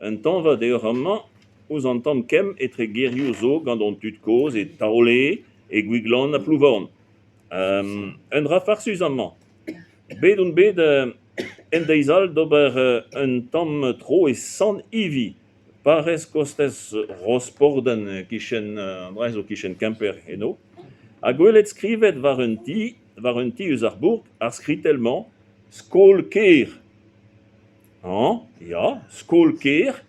un temps va deurement, us entam kem etre gerioso gant on tud cause et taolé et guiglon a plouvon. Un rafar suzamment. Bet un bet en deizal d'ober un tam tro et san ivi. Pares kostes rosporden kichen andrez o kichen kemper eno. A gwelet skrivet war un ti eus ar bourg ar skritelman skol ker. Ja, skol ker.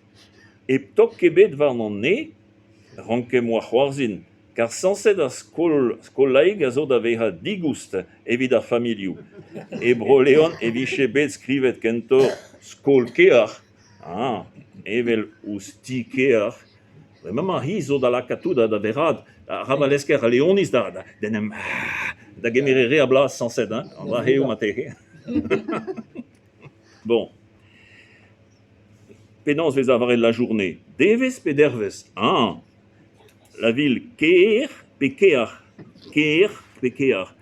E ptok kebet war an ne, ranke moa c'hoarzhin, car sanset ar skol laig a zo da veha digoust evit ar familioù. E broleon e viche bet skrivet kentor skol kear, evel ou sti kear. Mama hi zo da lakatou da verad, rabalesker a leonis da gemerere a blas sanset, an da heo mate. Bon. Pénance vez avare la journée. Deves pe derves. La ville Keer pe Kear. Keer pe Kear.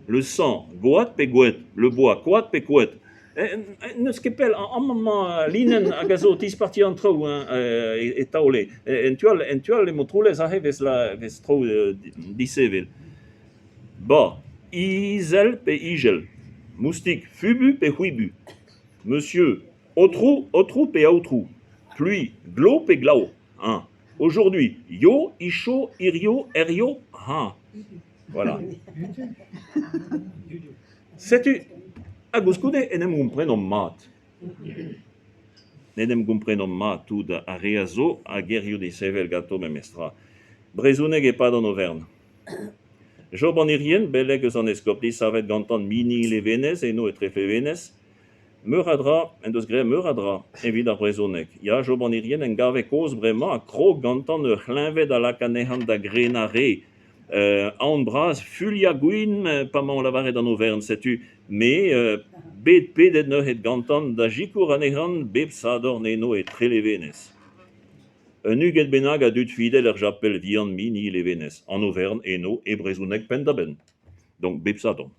Le sang, goat pe goet. Le bois, koat pe koet. Neus kepel, an maman linen a gazo tis parti an trou et taolé. En tual le motroulez a vez trou disevel. Ba, izel pe igel. Moustique, fubu pe huibu. Monsieur, autrou pe autrou. Pluie, glo pe glau. Aujourd'hui, yo, isho, irio, erio. Voilà. Sais-tu, a gouskoude enem gomprenom mat. Enem gomprenom mat tout a reazo a gerio de sevel gato memestra. Brezouneg e pas en Auvergne. Job an irien, beleg eus an eskopti savet gantan mini le venez e no etre fe venez. Meuradra, en deus gre meuradra, evit ar brezonek. Ya, job an irien en gave koz bremañ a krog gantan ur c'hlinvet a lakanehan da grenare. An braz fulia gwin pa man lavaret an Auvergne, setu. Me bet pedet neuhet gantan da jikour anehan bep sador neno e tre levenez. Un uget benag a dud fidel japel vian mini levenez. An Auvergne eno e brezounek pendaben. Donc bep sador.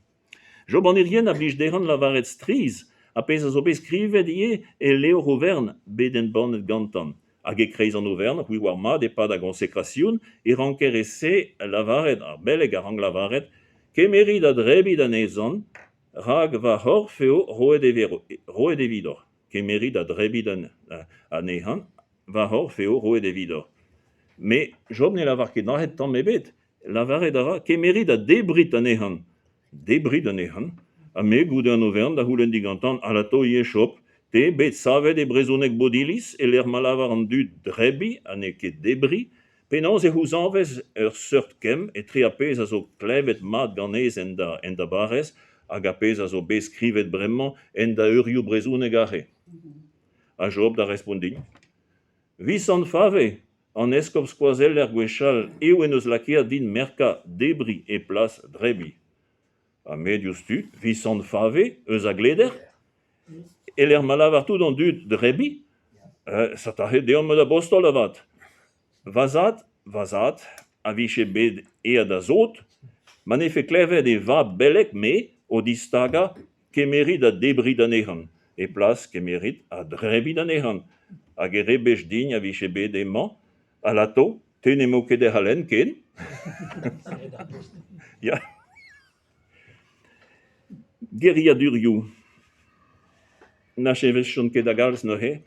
Job an irien a blij deran lavaret striz, a pez a zo bet skrivet ie e leo Auvergne beden banet gantan. Hag e kreiz an Auvergne, hui war mat e pad a gonsekrasioun, e ranker ese lavaret, ar beleg a rang lavaret, kemerit a drebit an ezan, rag va hor feo roet e vidor. Kemerit a drebit an ehan, va hor feo roet e vidor. Me, job ne lavar ket nahet tamm ebet, lavaret a ra, kemerit a debrit an ehan. Debrit an ehan, a me goude an Auvergne da houlen digantan a la to ie chop, te bet savet e brezounek bodilis e l'er malavar an dud drebi, an e ket debri, penans e c'houz anvez ur seurt kem e tri a pez a zo klevet mat ganez en da barez, hag a pez a zo bet skrivet bremañ en da eurioù brezounek are. A job da respondin. Vis an fave, an eskop skoazel er gwechal eo en eus lakia din merka debri e plas drebi. A medius tu, vis an fave, eus a gleder, e l'er malavar tout an dud drebi, satahet deon me da bostol avat. Vazat, a viche bet e a da zot, man e fe klevet e va belek me, o distaga, kemerit a debri d'an ehan, e plas kemerit a drebi d'an ehan. Hag e rebech din a viche bet e man, a lato, te ne mo ket e halen ken. Ya. Geriadurioù. Na chevel chon ket a galz neuze.